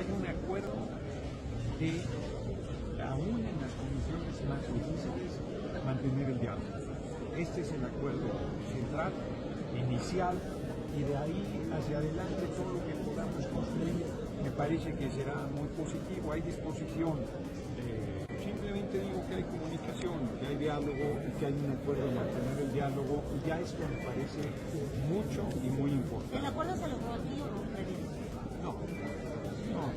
hay un acuerdo de, aún en las condiciones más difíciles, mantener el diálogo. Este es el acuerdo central, inicial, y de ahí hacia adelante todo lo que podamos construir me parece que será muy positivo. Hay disposición, simplemente digo que hay comunicación, que hay diálogo y que hay un acuerdo de mantener el diálogo, y ya esto me parece mucho y muy importante. ¿El acuerdo se logró aquí o previo? No,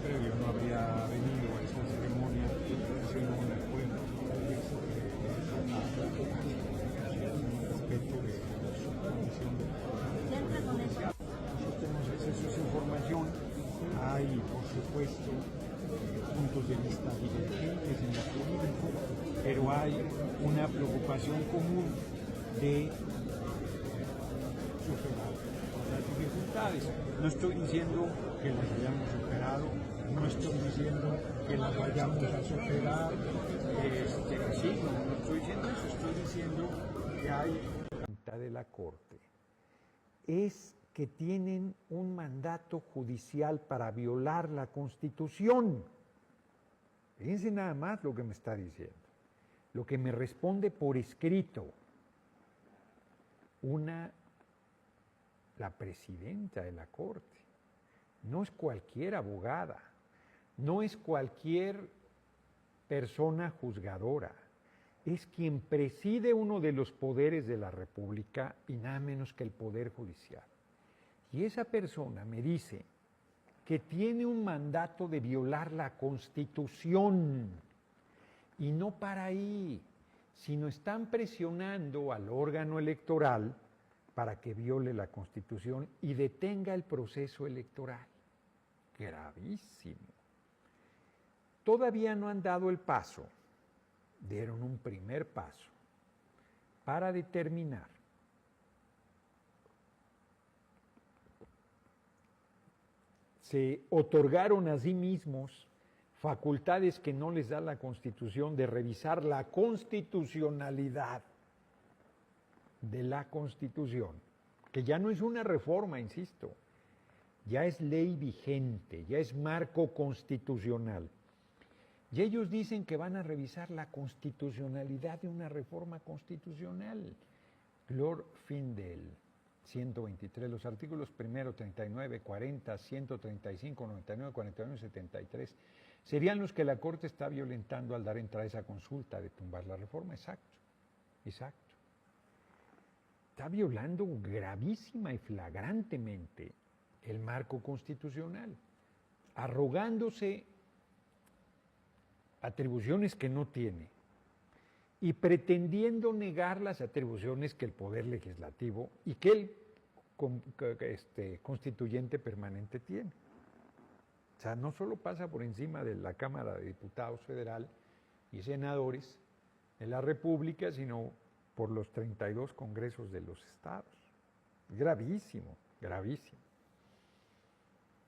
previo no habría venido a esta ceremonia haciendo un acuerdo. Respeto de su condición de nosotros tenemos acceso a esa información. Hay, por supuesto, puntos de vista divergentes en lo jurídico, pero hay una preocupación común de superar las dificultades. No estoy diciendo que las hayamos superado, no estoy diciendo que las vayamos a superar, sí, no estoy diciendo eso, estoy diciendo que hay de la Corte es que tienen un mandato judicial para violar la Constitución. Fíjense nada más lo que me está diciendo, lo que me responde por escrito la presidenta de la Corte. No es cualquier abogada, no es cualquier persona juzgadora, es quien preside uno de los poderes de la República y nada menos que el Poder Judicial. Y esa persona me dice que tiene un mandato de violar la Constitución. Y no para ahí, sino están presionando al órgano electoral para que viole la Constitución y detenga el proceso electoral. Gravísimo. Todavía no han dado el paso, dieron un primer paso para determinar se otorgaron a sí mismos facultades que no les da la Constitución de revisar la constitucionalidad de la Constitución, que ya no es una reforma, insisto, ya es ley vigente, ya es marco constitucional. Y ellos dicen que van a revisar la constitucionalidad de una reforma constitucional. Glor Findel, 123, los artículos 1, 39, 40, 135, 99, 41 y 73 serían los que la Corte está violentando al dar entrada a esa consulta de tumbar la reforma. Exacto. Está violando gravísima y flagrantemente el marco constitucional, arrogándose atribuciones que no tiene y pretendiendo negar las atribuciones que el Poder Legislativo y que el Constituyente permanente tiene. O sea, no solo pasa por encima de la Cámara de Diputados Federal y senadores de la República, sino por los 32 congresos de los estados. Gravísimo, gravísimo.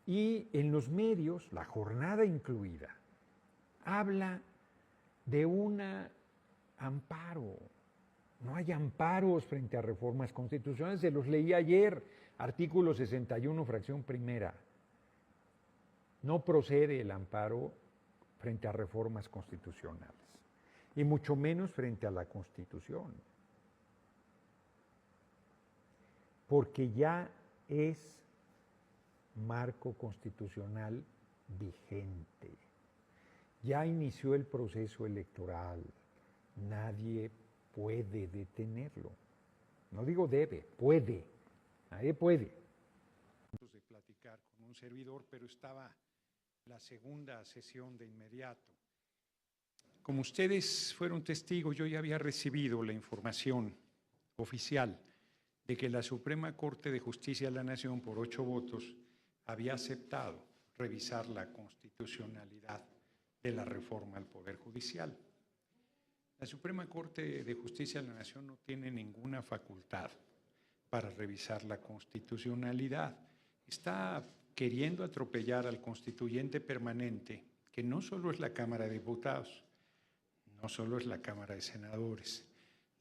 Y en los medios, La Jornada incluida, habla de un amparo. No hay amparos frente a reformas constitucionales, se los leí ayer, artículo 61, fracción primera. No procede el amparo frente a reformas constitucionales, y mucho menos frente a la Constitución, porque ya es marco constitucional vigente. Ya inició el proceso electoral, nadie puede detenerlo. No digo debe, puede, nadie puede. De platicar con un servidor, pero estaba la segunda sesión de inmediato. Como ustedes fueron testigos, yo ya había recibido la información oficial de que la Suprema Corte de Justicia de la Nación, por 8 votos, había aceptado revisar la constitucionalidad de la reforma al Poder Judicial. La Suprema Corte de Justicia de la Nación no tiene ninguna facultad para revisar la constitucionalidad. Está queriendo atropellar al constituyente permanente, que no solo es la Cámara de Diputados, no solo es la Cámara de Senadores.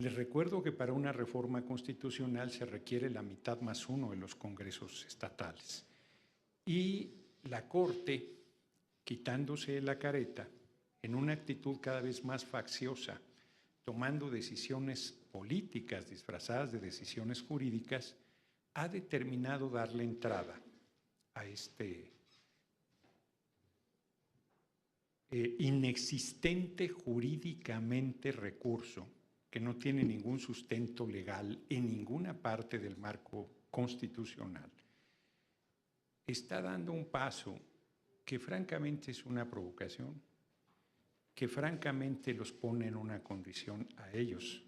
Les recuerdo que para una reforma constitucional se requiere la mitad más uno de los congresos estatales. Y la Corte quitándose la careta, en una actitud cada vez más facciosa, tomando decisiones políticas disfrazadas de decisiones jurídicas, ha determinado darle entrada a este inexistente jurídicamente recurso que no tiene ningún sustento legal en ninguna parte del marco constitucional. Está dando un paso que francamente es una provocación, que francamente los pone en una condición a ellos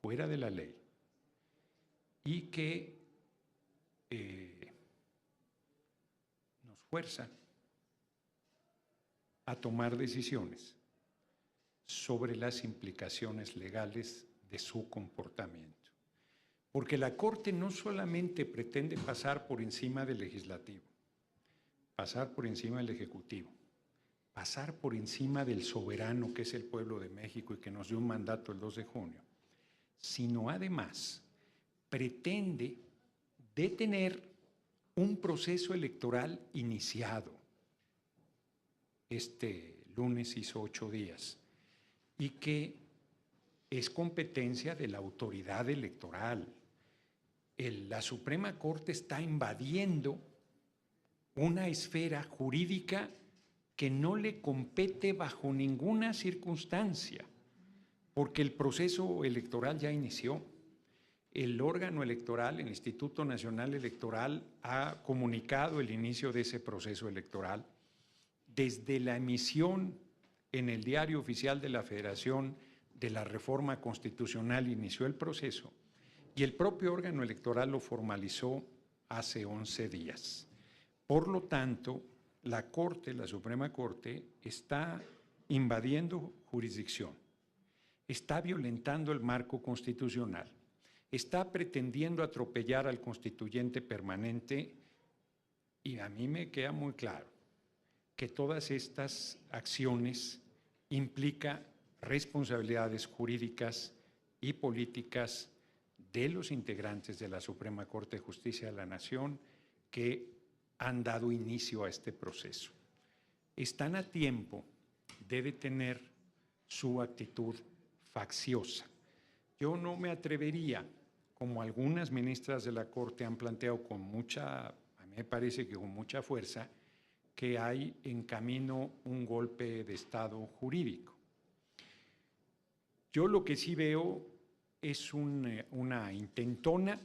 fuera de la ley y que nos fuerza a tomar decisiones sobre las implicaciones legales de su comportamiento. Porque la Corte no solamente pretende pasar por encima del legislativo, pasar por encima del ejecutivo, pasar por encima del soberano que es el pueblo de México y que nos dio un mandato el 2 de junio, sino además pretende detener un proceso electoral iniciado. Este lunes hizo 8 días y que es competencia de la autoridad electoral. La Suprema Corte está invadiendo una esfera jurídica que no le compete bajo ninguna circunstancia, porque el proceso electoral ya inició. El órgano electoral, el Instituto Nacional Electoral, ha comunicado el inicio de ese proceso electoral. Desde la emisión en el Diario Oficial de la Federación de la reforma constitucional inició el proceso y el propio órgano electoral lo formalizó hace 11 días. Por lo tanto, la Corte, la Suprema Corte, está invadiendo jurisdicción, está violentando el marco constitucional, está pretendiendo atropellar al constituyente permanente y a mí me queda muy claro que todas estas acciones implican responsabilidades jurídicas y políticas de los integrantes de la Suprema Corte de Justicia de la Nación que han dado inicio a este proceso. Están a tiempo de detener su actitud facciosa. Yo no me atrevería, como algunas ministras de la Corte han planteado con mucha, a mí me parece que con mucha fuerza, que hay en camino un golpe de Estado jurídico. Yo lo que sí veo es una intentona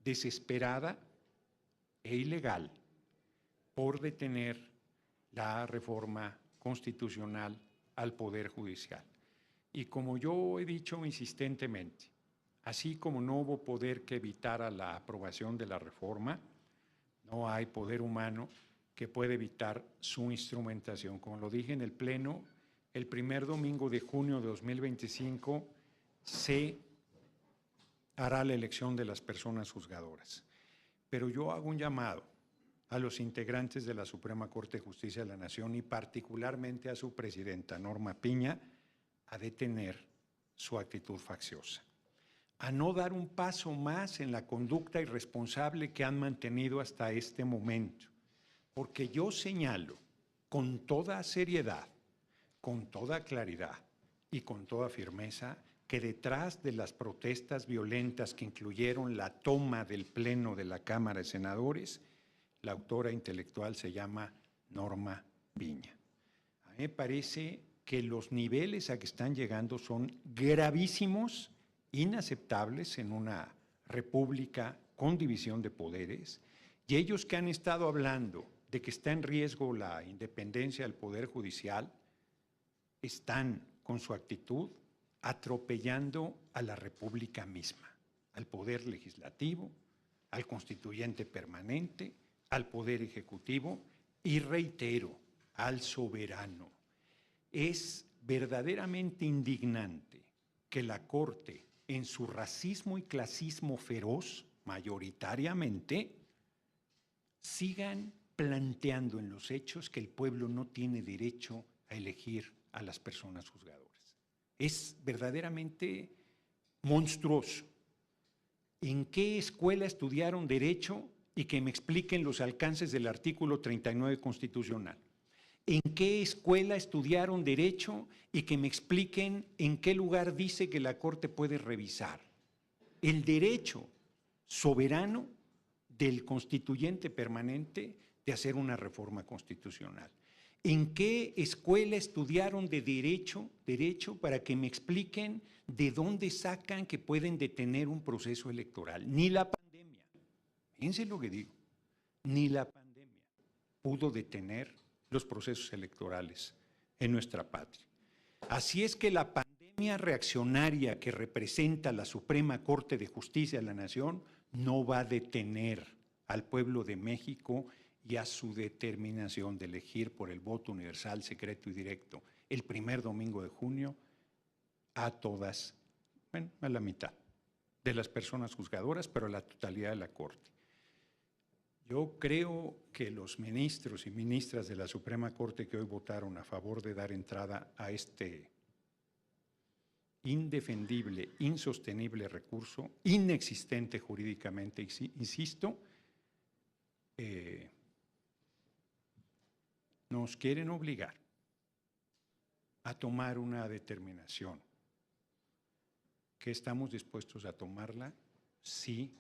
desesperada e ilegal por detener la reforma constitucional al Poder Judicial. Y como yo he dicho insistentemente, así como no hubo poder que evitara la aprobación de la reforma, no hay poder humano que pueda evitar su instrumentación. Como lo dije en el Pleno, el primer domingo de junio de 2025 se hará la elección de las personas juzgadoras. Pero yo hago un llamado a los integrantes de la Suprema Corte de Justicia de la Nación y particularmente a su presidenta, Norma Piña, a detener su actitud facciosa, a no dar un paso más en la conducta irresponsable que han mantenido hasta este momento, porque yo señalo con toda seriedad, con toda claridad y con toda firmeza que detrás de las protestas violentas que incluyeron la toma del Pleno de la Cámara de Senadores, la autora intelectual se llama Norma Piña. A mí me parece que los niveles a que están llegando son gravísimos, inaceptables en una república con división de poderes, y ellos que han estado hablando de que está en riesgo la independencia del Poder Judicial, están con su actitud atropellando a la República misma, al Poder Legislativo, al Constituyente Permanente, al Poder Ejecutivo y, reitero, al soberano. Es verdaderamente indignante que la Corte, en su racismo y clasismo feroz, mayoritariamente, sigan planteando en los hechos que el pueblo no tiene derecho a elegir a las personas juzgadoras. Es verdaderamente monstruoso. ¿En qué escuela estudiaron Derecho? Y que me expliquen los alcances del artículo 39 constitucional. en qué escuela estudiaron derecho y que me expliquen en qué lugar dice que la Corte puede revisar el derecho soberano del constituyente permanente de hacer una reforma constitucional. ¿En qué escuela estudiaron de derecho para que me expliquen de dónde sacan que pueden detener un proceso electoral? Ni la pandemia, fíjense lo que digo, ni la pandemia pudo detener los procesos electorales en nuestra patria. Así es que la pandemia reaccionaria que representa la Suprema Corte de Justicia de la Nación no va a detener al pueblo de México y a su determinación de elegir por el voto universal, secreto y directo el primer domingo de junio a todas, bueno, a la mitad de las personas juzgadoras, pero a la totalidad de la Corte. Yo creo que los ministros y ministras de la Suprema Corte que hoy votaron a favor de dar entrada a este indefendible, insostenible recurso, inexistente jurídicamente, insisto, nos quieren obligar a tomar una determinación que estamos dispuestos a tomarla si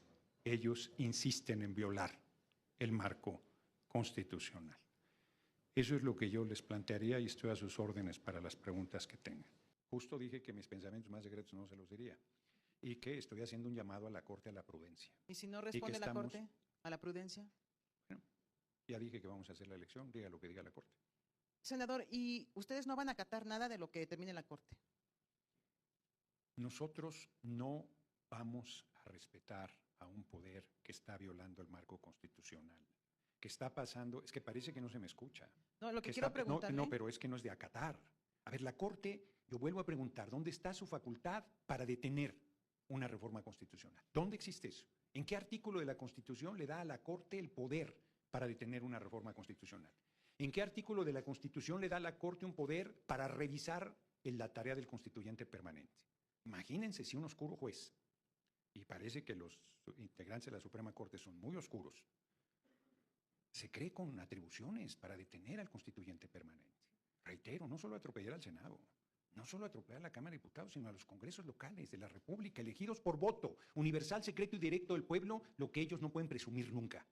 ellos insisten en violar el marco constitucional. Eso es lo que yo les plantearía y estoy a sus órdenes para las preguntas que tengan. Justo dije que mis pensamientos más secretos no se los diría y que estoy haciendo un llamado a la Corte a la prudencia. ¿Y si no responde la Corte a la prudencia? Bueno, ya dije que vamos a hacer la elección, diga lo que diga la Corte. Senador, ¿y ustedes no van a acatar nada de lo que determine la Corte? Nosotros no vamos a respetar a un poder que está violando el marco constitucional. ¿Qué está pasando? Es que parece que no se me escucha. No, lo que quiero preguntarle... No, pero es que no es de acatar. A ver, la Corte, yo vuelvo a preguntar, ¿dónde está su facultad para detener una reforma constitucional? ¿Dónde existe eso? ¿En qué artículo de la Constitución le da a la Corte el poder para detener una reforma constitucional? ¿En qué artículo de la Constitución le da a la Corte un poder para revisar la tarea del constituyente permanente? Imagínense si un oscuro juez, y parece que los integrantes de la Suprema Corte son muy oscuros, se cree con atribuciones para detener al constituyente permanente. Reitero, no solo atropellar al Senado, no solo atropellar a la Cámara de Diputados, sino a los congresos locales de la República, elegidos por voto universal, secreto y directo del pueblo, lo que ellos no pueden presumir nunca.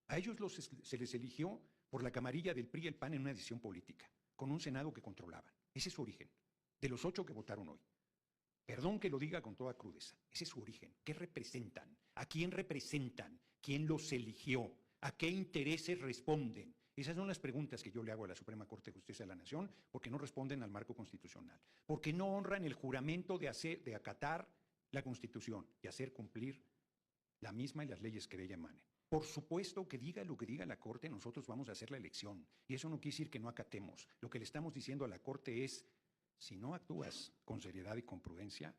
A ellos se les eligió por la camarilla del PRI y el PAN en una decisión política, con un Senado que controlaban. Ese es su origen, de los 8 que votaron hoy. Perdón que lo diga con toda crudeza, ese es su origen. ¿Qué representan? ¿A quién representan? ¿Quién los eligió? ¿A qué intereses responden? Esas son las preguntas que yo le hago a la Suprema Corte de Justicia de la Nación, porque no responden al marco constitucional, porque no honran el juramento de acatar la Constitución y hacer cumplir la misma y las leyes que de ella emanen. Por supuesto que diga lo que diga la Corte, nosotros vamos a hacer la elección, y eso no quiere decir que no acatemos. Lo que le estamos diciendo a la Corte es, si no actúas con seriedad y con prudencia,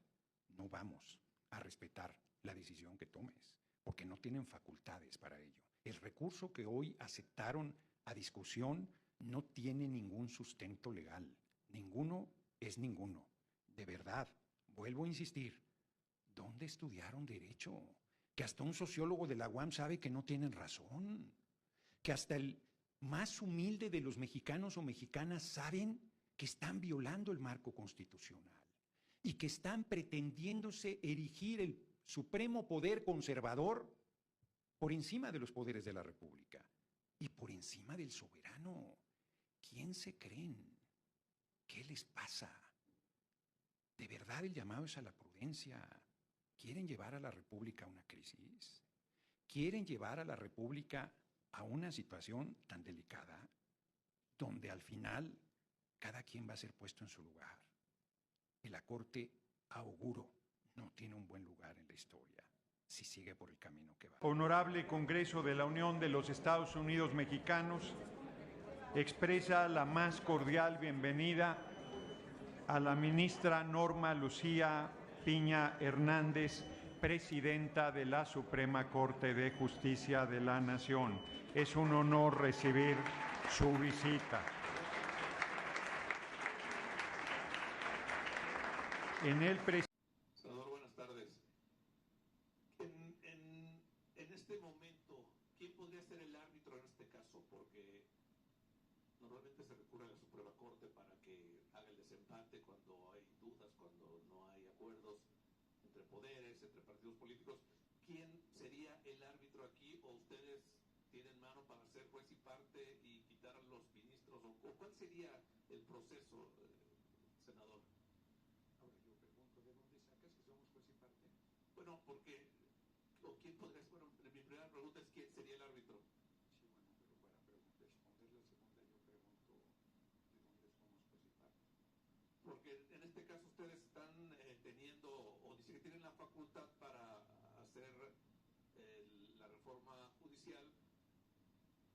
no vamos a respetar la decisión que tomes, porque no tienen facultades para ello. El recurso que hoy aceptaron a discusión no tiene ningún sustento legal. Ninguno es ninguno. De verdad, vuelvo a insistir, ¿dónde estudiaron derecho? Que hasta un sociólogo de la UAM sabe que no tienen razón. Que hasta el más humilde de los mexicanos o mexicanas saben que están violando el marco constitucional y que están pretendiéndose erigir el supremo poder conservador por encima de los poderes de la República y por encima del soberano. ¿Quién se creen? ¿Qué les pasa? ¿De verdad el llamado es a la prudencia? ¿Quieren llevar a la República a una crisis? ¿Quieren llevar a la República a una situación tan delicada donde al final cada quien va a ser puesto en su lugar? Y la Corte, auguro, no tiene un buen lugar en la historia si sigue por el camino que va. Honorable Congreso de la Unión de los Estados Unidos Mexicanos, expresa la más cordial bienvenida a la ministra Norma Lucía Piña Hernández, presidenta de la Suprema Corte de Justicia de la Nación. Es un honor recibir su visita. Senador, buenas tardes. En este momento, ¿quién podría ser el árbitro en este caso? Porque normalmente se recurre empate, cuando hay dudas, cuando no hay acuerdos entre poderes, entre partidos políticos. ¿Quién sería el árbitro aquí, o ustedes tienen mano para ser juez y parte y quitar a los ministros? ¿O cuál sería el proceso, senador? Ahora yo pregunto, ¿de dónde sacas que somos juez y parte? Bueno, porque, o quién podría, bueno, mi primera pregunta es ¿quién sería el árbitro? Sí, bueno, pero para responder la segunda yo pregunto, ¿de dónde somos juez y parte? Porque en este caso ustedes están teniendo, o dicen que tienen la facultad para hacer la reforma judicial.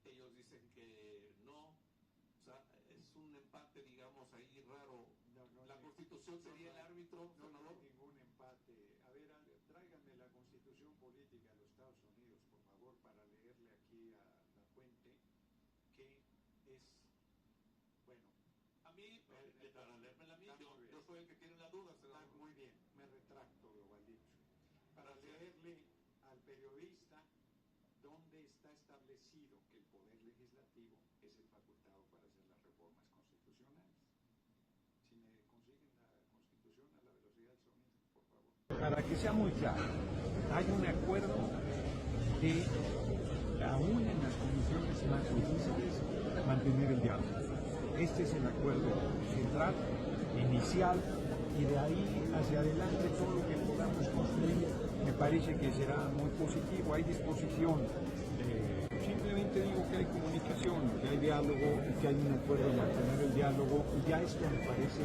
Ellos dicen que no. O sea, es un empate, digamos, ahí raro. ¿La Constitución sería el árbitro, senador? No hay ningún empate. A ver, tráiganme la Constitución política de los Estados Unidos, por favor, para leerle aquí a la fuente que es, bueno. A mí, para leérmela a mí, yo soy el que tiene la duda, senador. Muy bien, me retracto lo dicho. Para leerle al periodista dónde está establecido que el Poder Legislativo es el facultado para hacer las reformas constitucionales. Si me consiguen la Constitución a la velocidad del sonido, por favor. Para que sea muy claro, hay un acuerdo que aún en las condiciones más difíciles mantener el diálogo. Este es el acuerdo central, inicial, y de ahí hacia adelante todo lo que podamos construir me parece que será muy positivo. Hay disposición, simplemente digo que hay comunicación, que hay diálogo, que hay un acuerdo de mantener el diálogo, y ya esto me parece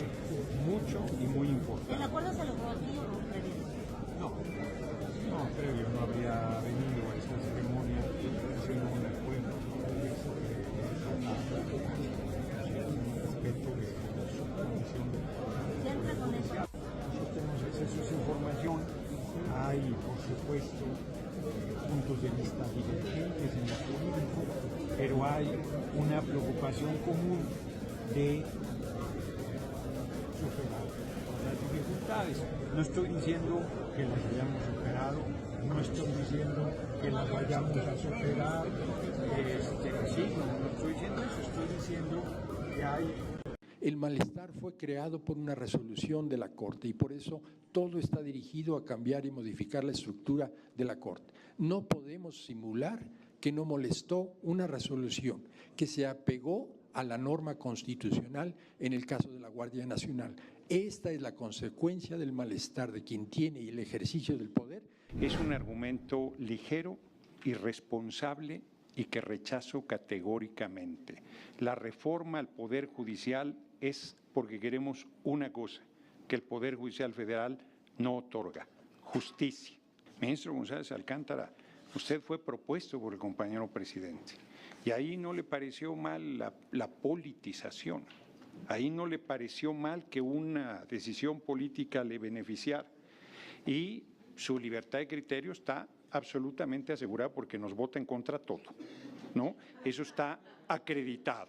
mucho y muy importante. ¿El acuerdo se logró aquí o previo? No, previo, no habría venido a esta ceremonia haciendo un acuerdo. Respeto de su condición de ¿Ya entra con eso? nosotros tenemos acceso a esa información. Hay, por supuesto, puntos de vista divergentes en lo jurídico, pero hay una preocupación común de superar las dificultades. No estoy diciendo que las hayamos superado, no estoy diciendo que las vayamos a superar, sí, no estoy diciendo eso, estoy diciendo que hay. El malestar fue creado por una resolución de la Corte y por eso todo está dirigido a cambiar y modificar la estructura de la Corte. No podemos simular que no molestó una resolución que se apegó a la norma constitucional en el caso de la Guardia Nacional. Esta es la consecuencia del malestar de quien tiene el ejercicio del poder. Es un argumento ligero, irresponsable y que rechazo categóricamente. La reforma al Poder Judicial es porque queremos una cosa, que el Poder Judicial Federal no otorga: justicia. Ministro González Alcántara, usted fue propuesto por el compañero presidente y ahí no le pareció mal la politización, ahí no le pareció mal que una decisión política le beneficiara, y su libertad de criterio está absolutamente asegurada porque nos vota en contra todo, ¿no? Eso está acreditado.